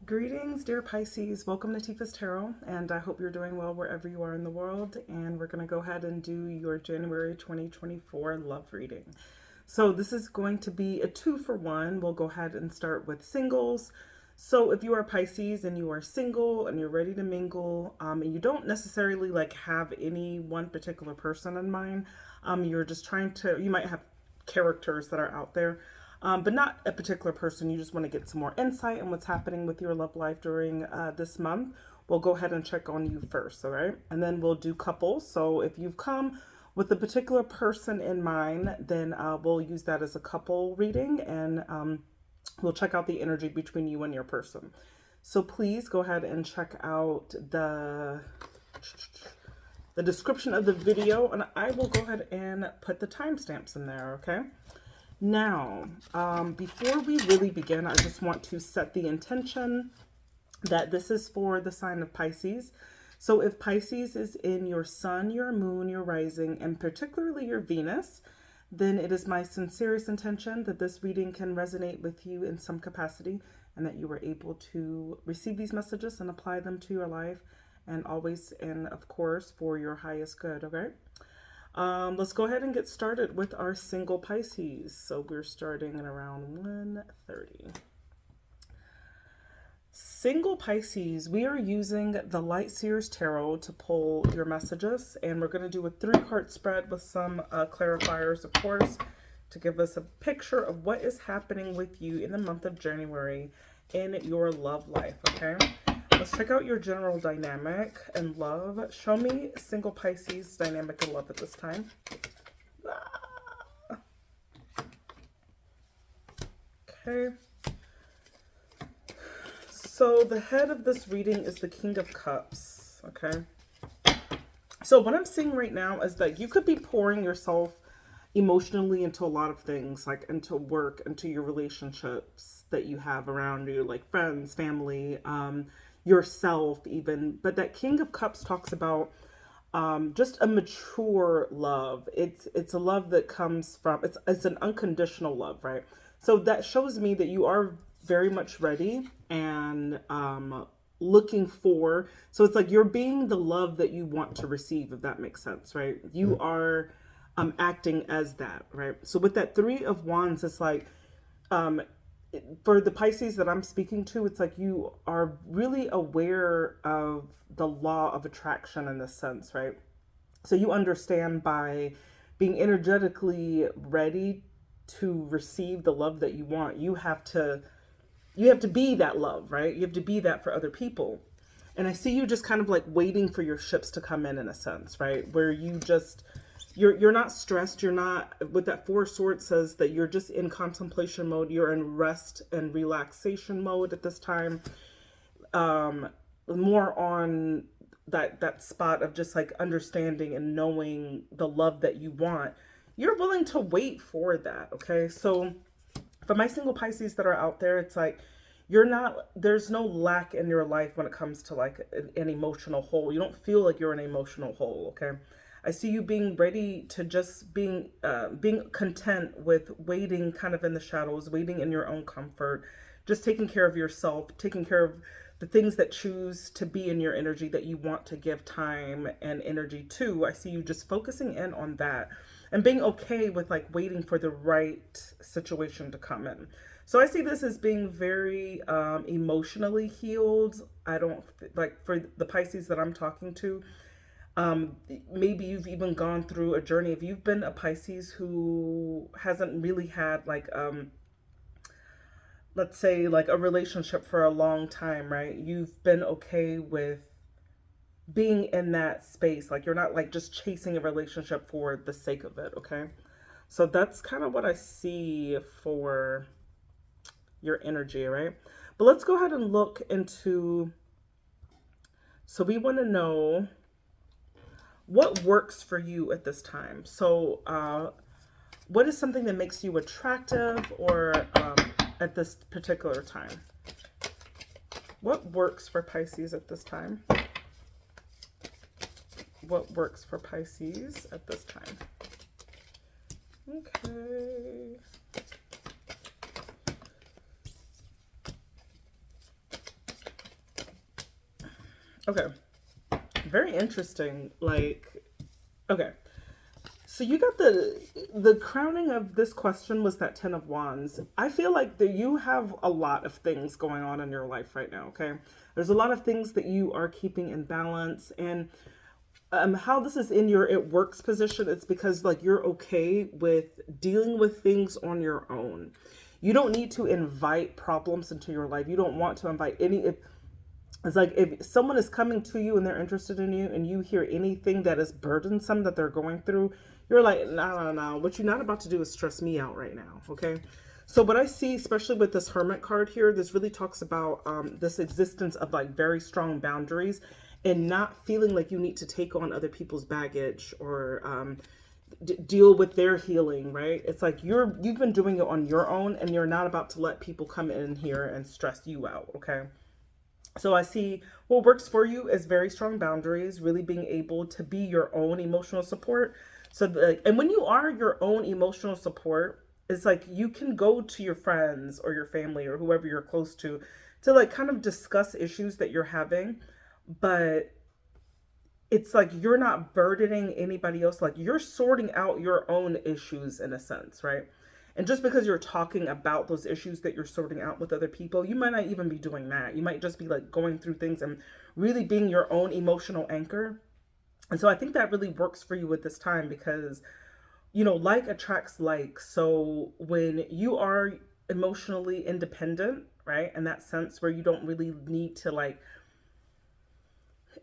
Greetings, dear Pisces. Welcome to Tifa's Tarot, and I hope you're doing well wherever you are in the world. And we're going to go ahead and do your January 2024 love reading. So this is going to be a 2-for-1. We'll go ahead and start with singles. So if you are Pisces and you are single and you're ready to mingle, and you don't necessarily have any one particular person in mind, you're just trying to, you might have characters that are out there. But not a particular person. You just want to get some more insight on what's happening with your love life during this month. We'll go ahead and check on you first, all right? And then we'll do couples. So if you've come with a particular person in mind, then we'll use that as a couple reading, and we'll check out the energy between you and your person. So please go ahead and check out the description of the video, and I will go ahead and put the timestamps in there, okay? Now, before we really begin, I just want to set the intention that this is for the sign of Pisces. So if Pisces is in your sun, your moon, your rising, and particularly your Venus, then it is my sincerest intention that this reading can resonate with you in some capacity and that you are able to receive these messages and apply them to your life, and always, and of course, for your highest good, okay? Let's go ahead and get started with our single Pisces. So we're starting at around 1:30. Single Pisces, we are using the Light Seers Tarot to pull your messages, and we're going to do a 3-card spread with some clarifiers, of course, to give us a picture of what is happening with you in the month of January in your love life, okay? Let's check out your general dynamic and love. Show me single Pisces dynamic and love at this time. Okay. So the head of this reading is the King of Cups, okay? So what I'm seeing right now is that you could be pouring yourself emotionally into a lot of things, like into work, into your relationships that you have around you, like friends, family, yourself even. But that King of Cups talks about just a mature love. It's a love that comes from, it's an unconditional love, right? So that shows me that you are very much ready and looking for, so it's like you're being the love that you want to receive, if that makes sense, right? You are acting as that, right? So with that 3 of Wands, it's like for the Pisces that I'm speaking to, it's like you are really aware of the law of attraction in this sense, right? So you understand by being energetically ready to receive the love that you want, you have to be that love, right? You have to be that for other people. And I see you just kind of like waiting for your ships to come in a sense, right? Where you just, you're not stressed. You're not, with that 4 of Swords says that you're just in contemplation mode. You're in rest and relaxation mode at this time. More on that spot of just like understanding and knowing the love that you want. You're willing to wait for that, okay? So for my single Pisces that are out there, it's like there's no lack in your life when it comes to like an emotional hole. You don't feel like you're an emotional hole, okay? I see you being ready to just being content with waiting kind of in the shadows, waiting in your own comfort, just taking care of yourself, taking care of the things that choose to be in your energy that you want to give time and energy to. I see you just focusing in on that and being okay with like waiting for the right situation to come in. So I see this as being very emotionally healed. I don't, like for the Pisces that I'm talking to, maybe you've even gone through a journey. If you've been a Pisces who hasn't really had like, let's say like a relationship for a long time, right? You've been okay with being in that space. Like you're not like just chasing a relationship for the sake of it, okay? So that's kind of what I see for your energy, right? But let's go ahead and look into, so we want to know what works for you at this time. So what is something that makes you attractive or at this particular time? What works for Pisces at this time? What works for Pisces at this time? Okay. Okay. Very interesting. Like, okay. So you got the crowning of this question was that 10 of Wands. I feel like that you have a lot of things going on in your life right now, okay? There's a lot of things that you are keeping in balance, and how this is in your it works position, it's because like you're okay with dealing with things on your own. You don't need to invite problems into your life. You don't want to invite any. It's like if someone is coming to you and they're interested in you and you hear anything that is burdensome that they're going through, you're like, no. What you're not about to do is stress me out right now, okay? So what I see, especially with this Hermit card here, this really talks about this existence of like very strong boundaries and not feeling like you need to take on other people's baggage or deal with their healing, right? It's like you've been doing it on your own and you're not about to let people come in here and stress you out, okay? So I see what works for you is very strong boundaries, really being able to be your own emotional support. And when you are your own emotional support, it's like you can go to your friends or your family or whoever you're close to like kind of discuss issues that you're having, but it's like you're not burdening anybody else. Like you're sorting out your own issues in a sense, right? And just because you're talking about those issues that you're sorting out with other people, you might not even be doing that. You might just be like going through things and really being your own emotional anchor. And so I think that really works for you at this time because, you know, like attracts like. So when you are emotionally independent, right, in that sense where you don't really need to like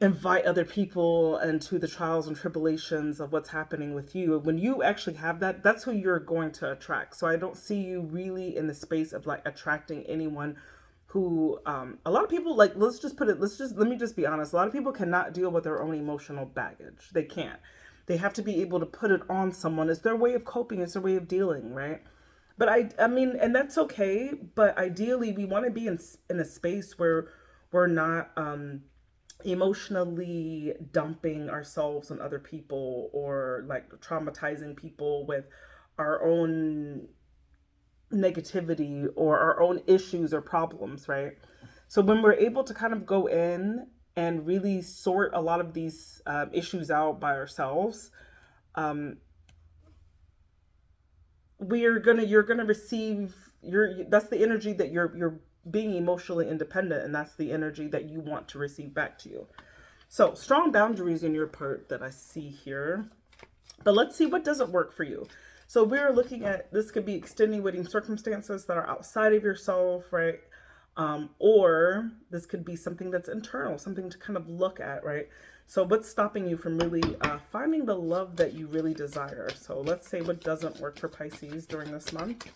invite other people into the trials and tribulations of what's happening with you, when you actually have that, that's who you're going to attract. So I don't see you really in the space of like attracting anyone who a lot of people, like, let me just be honest, a lot of people cannot deal with their own emotional baggage. They can't. They have to be able to put it on someone. It's their way of coping. It's their way of dealing, right? But I mean, and that's okay, but ideally we want to be in a space where we're not emotionally dumping ourselves on other people or like traumatizing people with our own negativity or our own issues or problems, right? So when we're able to kind of go in and really sort a lot of these issues out by ourselves, you're gonna receive that's the energy that you're being emotionally independent, and that's the energy that you want to receive back to you. So strong boundaries in your part that I see here, but let's see what doesn't work for you. So we're looking at, this could be extenuating circumstances that are outside of yourself, right? Or this could be something that's internal, something to kind of look at, right? So what's stopping you from really finding the love that you really desire? So let's say what doesn't work for Pisces during this month.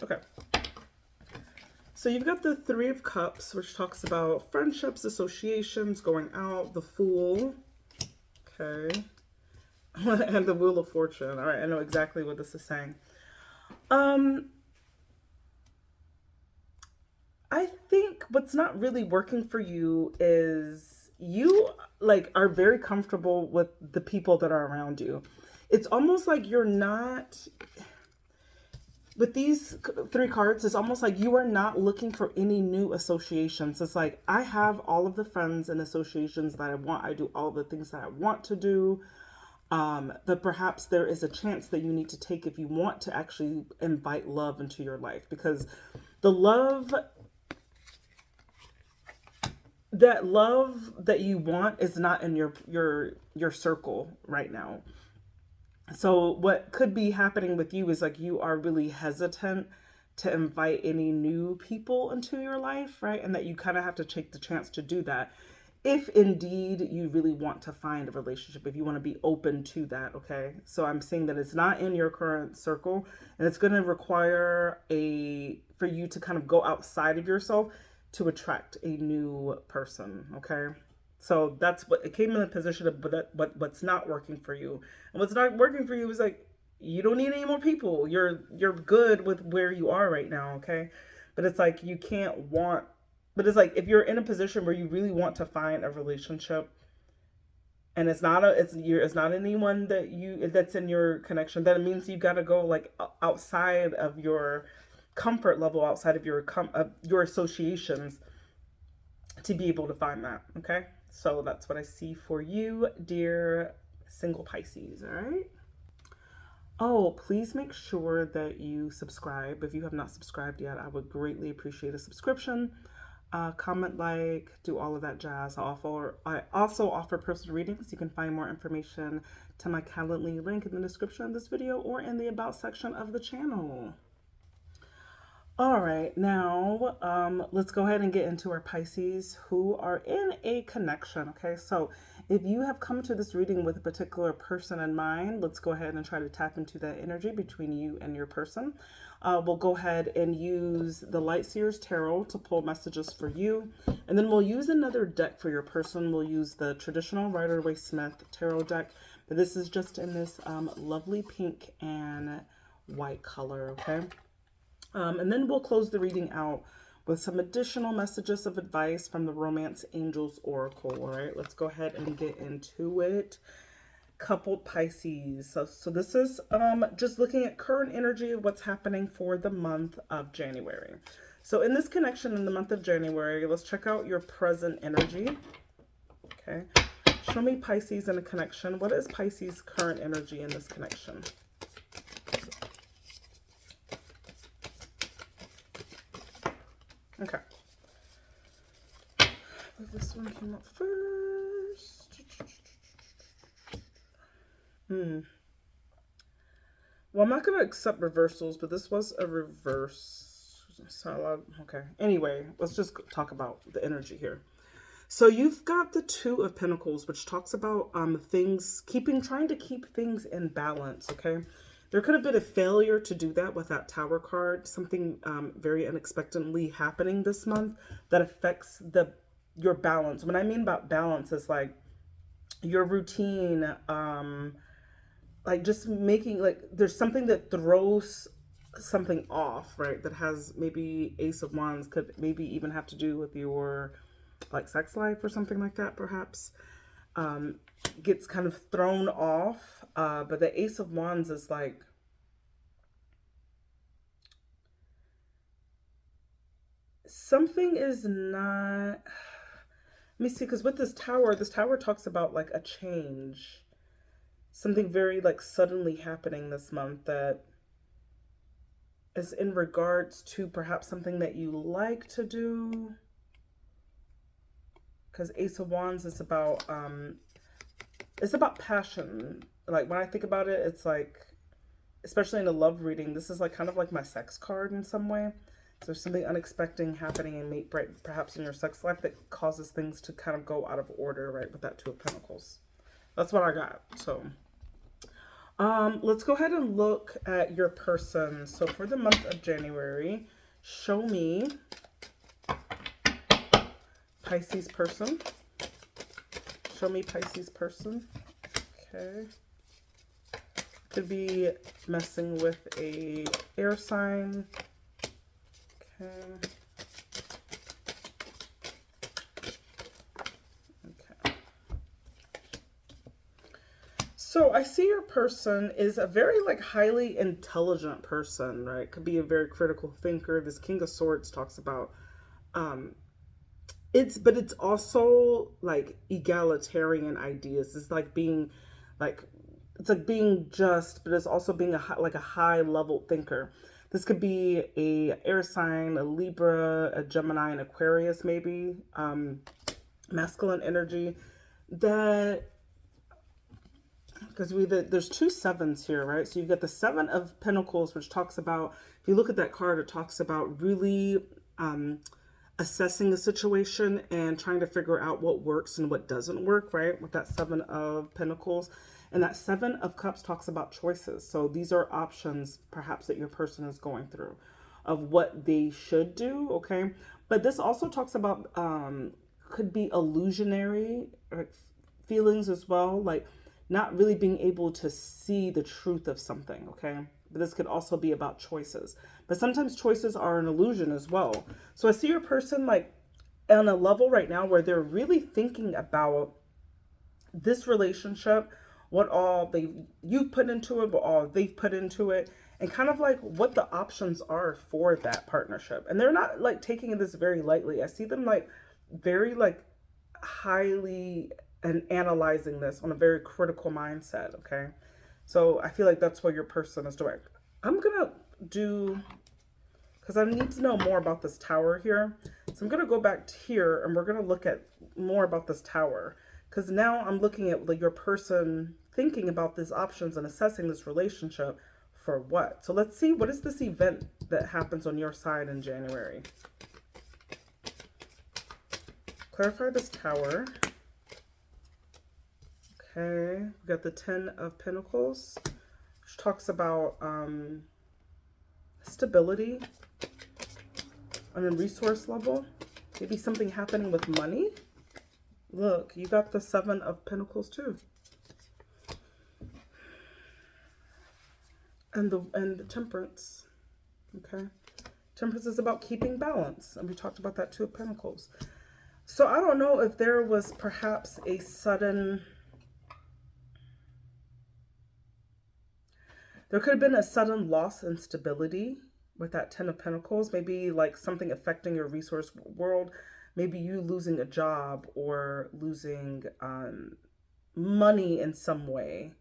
Okay. So you've got the Three of Cups, which talks about friendships, associations, going out, the Fool. Okay. And the Wheel of Fortune. All right, I know exactly what this is saying. I think what's not really working for you is you like are very comfortable with the people that are around you. It's almost like you're not, with these three cards, it's almost like you are not looking for any new associations. It's like, I have all of the friends and associations that I want. I do all the things that I want to do. But perhaps there is a chance that you need to take if you want to actually invite love into your life, because the love that you want is not in your circle right now. So what could be happening with you is like you are really hesitant to invite any new people into your life, right? And that you kind of have to take the chance to do that if indeed you really want to find a relationship, if you want to be open to that, okay? So I'm saying that it's not in your current circle, and it's going to require for you to kind of go outside of yourself to attract a new person, okay? So that's what it came in the position of what's not working for you. And what's not working for you is like, you don't need any more people. You're good with where you are right now, okay? But it's like but it's like if you're in a position where you really want to find a relationship and it's not anyone that's in your connection, that means you got to go like outside of your comfort level, outside of your associations, to be able to find that. Okay, so that's what I see for you, dear single Pisces. All right. Oh, please make sure that you subscribe. If you have not subscribed yet, I would greatly appreciate a subscription. Comment, like, do all of that jazz. I also offer personal readings. You can find more information to my Calendly link in the description of this video or in the About section of the channel. All right, now let's go ahead and get into our Pisces who are in a connection. Okay, so if you have come to this reading with a particular person in mind, let's go ahead and try to tap into that energy between you and your person. We'll go ahead and use the Light Seers Tarot to pull messages for you, and then we'll use another deck for your person. We'll use the traditional Rider-Waite-Smith Tarot deck, but this is just in this lovely pink and white color. Okay. And then we'll close the reading out with some additional messages of advice from the Romance Angels Oracle. All right, let's go ahead and get into it. Coupled Pisces. So this is just looking at current energy of what's happening for the month of January. So in this connection in the month of January, let's check out your present energy. Okay. Show me Pisces in a connection. What is Pisces' current energy in this connection? Okay. This one came up first. Well, I'm not going to accept reversals, but this was a reverse. So, okay. Anyway, let's just talk about the energy here. So you've got the Two of Pentacles, which talks about trying to keep things in balance. Okay. There could have been a failure to do that with that Tower card. Something very unexpectedly happening this month that affects your balance. What I mean about balance is like your routine, like just making, like there's something that throws something off, right? That has maybe Ace of Wands, could maybe even have to do with your like sex life or something like that, perhaps. Gets kind of thrown off. But the Ace of Wands is like, something is not, let me see, because with this tower talks about like a change. Something very like suddenly happening this month that is in regards to perhaps something that you like to do. Because Ace of Wands is about, it's about passion. Like when I think about it, it's like, especially in a love reading, this is like kind of like my sex card in some way. So there's something unexpected happening in perhaps in your sex life that causes things to kind of go out of order, right? With that Two of Pentacles. That's what I got. So let's go ahead and look at your person. So for the month of January, show me Pisces person. Show me Pisces person. Okay. Could be messing with a air sign. Okay. Okay. So I see your person is a very like highly intelligent person, right? Could be a very critical thinker. This King of Swords talks about but it's also like egalitarian ideas. It's like being like, it's like being just, but it's also being a high level thinker. This could be a air sign, a Libra, a Gemini, an Aquarius, maybe masculine energy. That, because there's two sevens here, right? So you've got the Seven of Pentacles, which talks about, if you look at that card, it talks about really assessing the situation and trying to figure out what works and what doesn't work, right? With that Seven of Pentacles. And that Seven of Cups talks about choices. So these are options perhaps that your person is going through of what they should do, okay? But this also talks about, could be illusionary feelings as well, like not really being able to see the truth of something, okay? But this could also be about choices. But sometimes choices are an illusion as well. So I see your person like on a level right now where they're really thinking about this relationship, what all you've put into it, what all they've put into it, and kind of like what the options are for that partnership. And they're not like taking this very lightly. I see them like very like highly and analyzing this on a very critical mindset. Okay, so I feel like that's what your person is doing. I'm gonna do, because I need to know more about this tower here. So I'm going to go back to here and we're going to look at more about this tower. Because now I'm looking at like your person thinking about these options and assessing this relationship for what. So let's see, what is this event that happens on your side in January? Clarify this tower. Okay, we got the 10 of Pentacles, which talks about stability on a resource level. Maybe something happening with money. Look, you got the 7 of Pentacles too. And the Temperance. Okay. Temperance is about keeping balance. And we talked about that 2 of Pentacles. So I don't know if there was perhaps a sudden... There could have been a sudden loss in stability with that 10 of Pentacles. Maybe like something affecting your resource world. Maybe you losing a job or losing money in some way.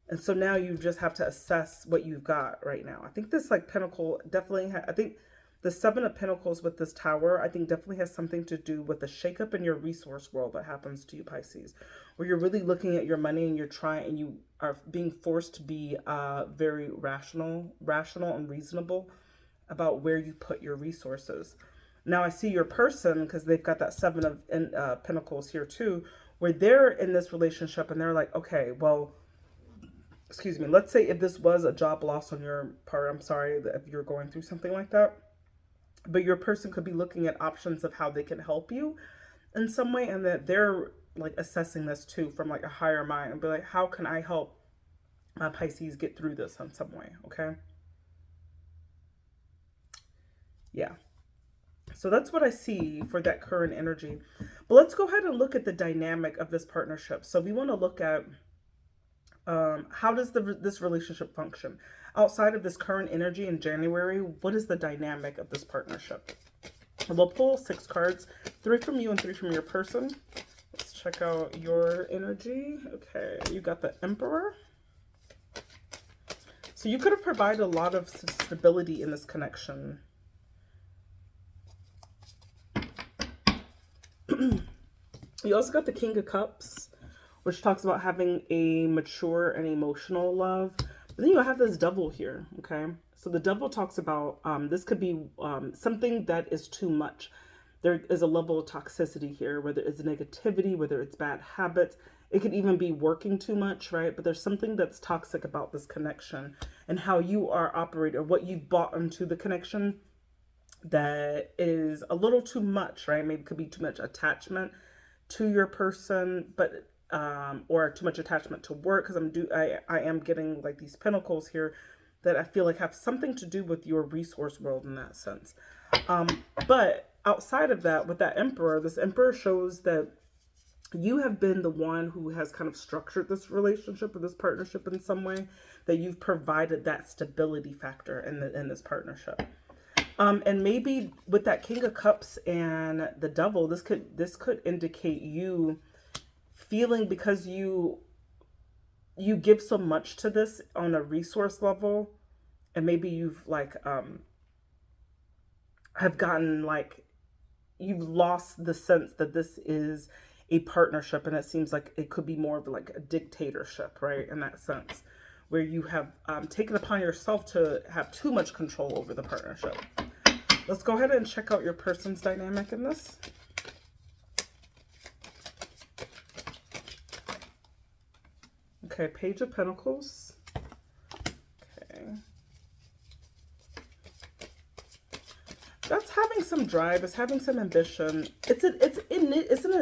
And so now you just have to assess what you've got right now. I think this like Pentacle definitely, I think the 7 of Pentacles with this tower, I think definitely has something to do with the shakeup in your resource world that happens to you, Pisces. Where you're really looking at your money and you're trying, and you are being forced to be very rational and reasonable about where you put your resources. Now I see your person, because they've got that 7 of Pentacles here too, where they're in this relationship and they're like, okay, well, excuse me, let's say if this was a job loss on your part, I'm sorry if you're going through something like that, but your person could be looking at options of how they can help you in some way, and that they're like assessing this too from like a higher mind and be like, how can I help my Pisces get through this in some way? Okay. Yeah. So that's what I see for that current energy. But let's go ahead and look at the dynamic of this partnership. So we want to look at how does this relationship function? Outside of this current energy in January, what is the dynamic of this partnership? And we'll pull 6 cards, 3 from you and 3 from your person. Let's check out your energy. Okay, you got the Emperor. So you could have provided a lot of stability in this connection. You also got the King of Cups, which talks about having a mature and emotional love. But then you have this Devil here, okay? So the Devil talks about, this could be something that is too much. There is a level of toxicity here, whether it's negativity, whether it's bad habits. It could even be working too much, right? But there's something that's toxic about this connection and how you are operating, or what you've bought into the connection that is a little too much, right? Maybe it could be too much attachment to your person, but or too much attachment to work, because I am getting like these pentacles here that I feel like have something to do with your resource world in that sense. But outside of that, with that Emperor, this Emperor shows that you have been the one who has kind of structured this relationship or this partnership in some way, that you've provided that stability factor in this partnership. And maybe with that King of Cups and the Devil, this could indicate you feeling, because you give so much to this on a resource level, and maybe you've like have gotten like, you've lost the sense that this is a partnership, and it seems like it could be more of like a dictatorship, right? In that sense, where you have taken upon yourself to have too much control over the partnership. Let's go ahead and check out your person's dynamic in this. Okay, Page of Pentacles. Okay. That's having some drive. It's having some ambition. It's an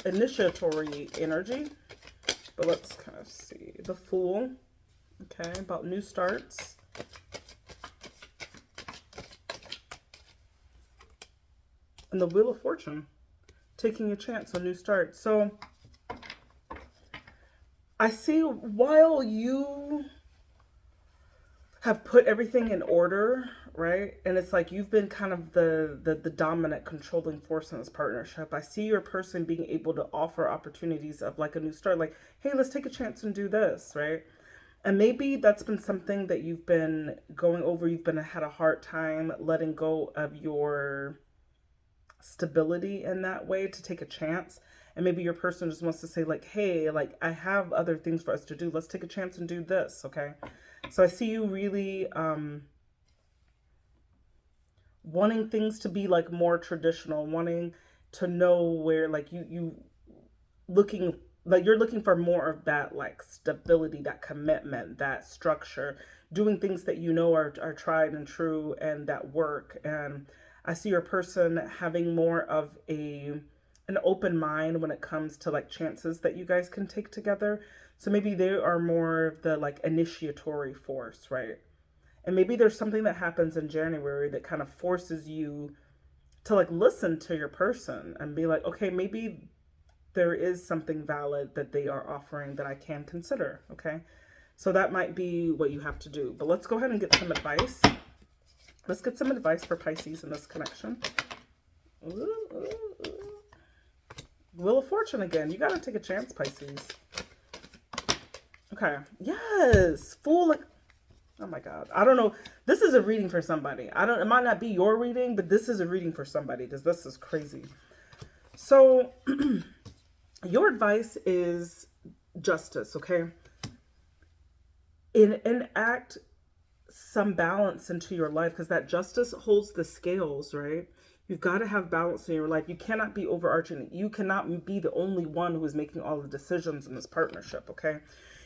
initiatory energy. But let's kind of see. The Fool. Okay, about new starts. And the Wheel of Fortune. Taking a chance on new starts. So I see while you have put everything in order, right? And it's like you've been kind of the dominant controlling force in this partnership. I see your person being able to offer opportunities of like a new start, like, hey, let's take a chance and do this, right? And maybe that's been something that you've been going over. You've been had a hard time letting go of your stability in that way to take a chance. And maybe your person just wants to say like, hey, like I have other things for us to do. Let's take a chance and do this, okay? So I see you really wanting things to be like more traditional, wanting to know where like you looking like you're looking for more of that like stability, that commitment, that structure, doing things that you know are tried and true and that work. And I see your person having more of an open mind when it comes to like chances that you guys can take together. So maybe they are more the like initiatory force, right? And maybe there's something that happens in January that kind of forces you to like listen to your person and be like, okay, maybe there is something valid that they are offering that I can consider, okay? So that might be what you have to do. But let's go ahead and get some advice. Let's get some advice for Pisces in this connection. Wheel of Fortune again. You got to take a chance, Pisces. Okay. Yes. Full. Oh my God. I don't know. This is a reading for somebody. It might not be your reading, but this is a reading for somebody because this is crazy. So your advice is justice, okay? Enact some balance into your life because that justice holds the scales, right? You've got to have balance in your life. You cannot be overarching. You cannot be the only one who is making all the decisions in this partnership, okay?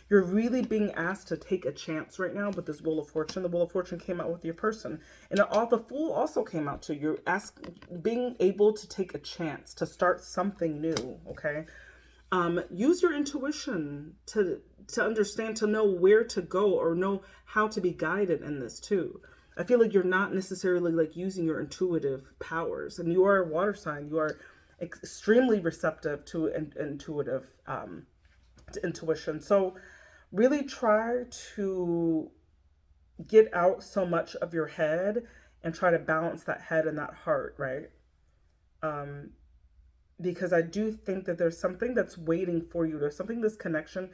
You're really being asked to take a chance right now with this Wheel of Fortune. The Wheel of Fortune came out with your person. And the Fool also came out too. You're being able to take a chance to start something new, okay? Use your intuition to understand, to know where to go or know how to be guided in this too. I feel like you're not necessarily like using your intuitive powers, and you are a water sign. You are extremely receptive to intuition. So really try to get out so much of your head and try to balance that head and that heart, right? Because I do think that there's something that's waiting for you. There's something this connection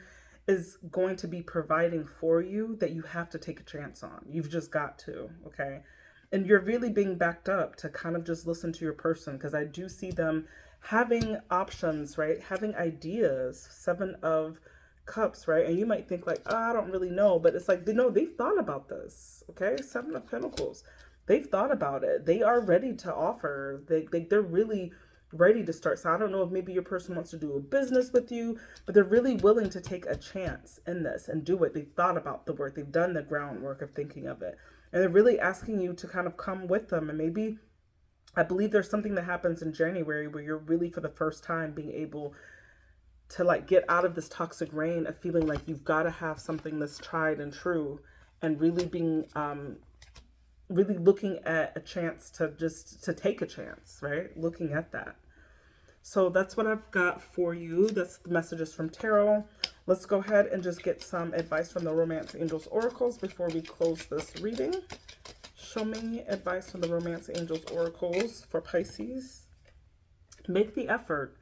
is going to be providing for you that you have to take a chance on. You've just got to, okay? And you're really being backed up to kind of just listen to your person because I do see them having options, right? Having ideas. 7 of Cups, right? And you might think like, oh, I don't really know, but it's like, they've thought about this, okay? 7 of Pentacles. They've thought about it. They are ready to offer. They're really ready to start. So I don't know if maybe your person wants to do a business with you, but they're really willing to take a chance in this and do it. They've thought about the work. They've done the groundwork of thinking of it. And they're really asking you to kind of come with them. And maybe, I believe there's something that happens in January where you're really for the first time being able to like get out of this toxic rain of feeling like you've got to have something that's tried and true, and really being really looking at a chance to take a chance, right? Looking at that. So that's what I've got for you. That's the messages from tarot. Let's go ahead and just get some advice from the Romance Angels Oracles before we close this reading. Show me advice from the Romance Angels Oracles for Pisces. Make the effort.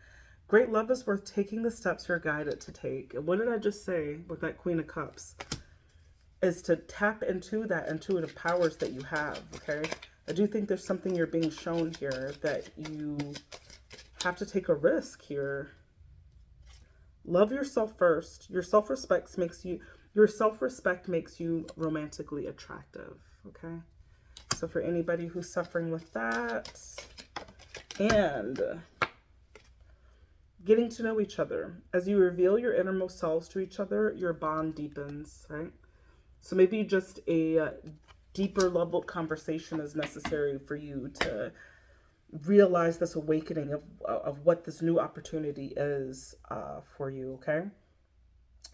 Great love is worth taking the steps you're guided to take. And what did I just say with that Queen of Cups? Is to tap into that intuitive powers that you have, okay? I do think there's something you're being shown here that you have to take a risk here. Love yourself first. Your self-respect makes you romantically attractive, okay? So for anybody who's suffering with that, and getting to know each other. As you reveal your innermost selves to each other, your bond deepens, right? So maybe just a deeper level conversation is necessary for you to realize this awakening of what this new opportunity is for you, okay?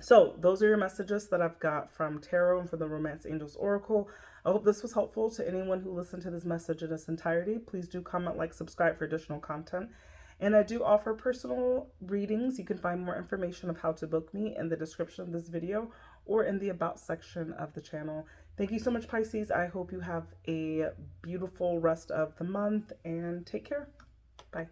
So those are your messages that I've got from Tarot and from the Romance Angels Oracle. I hope this was helpful to anyone who listened to this message in its entirety. Please do comment, like, subscribe for additional content. And I do offer personal readings. You can find more information of how to book me in the description of this video or in the about section of the channel. Thank you so much, Pisces. I hope you have a beautiful rest of the month and take care. Bye.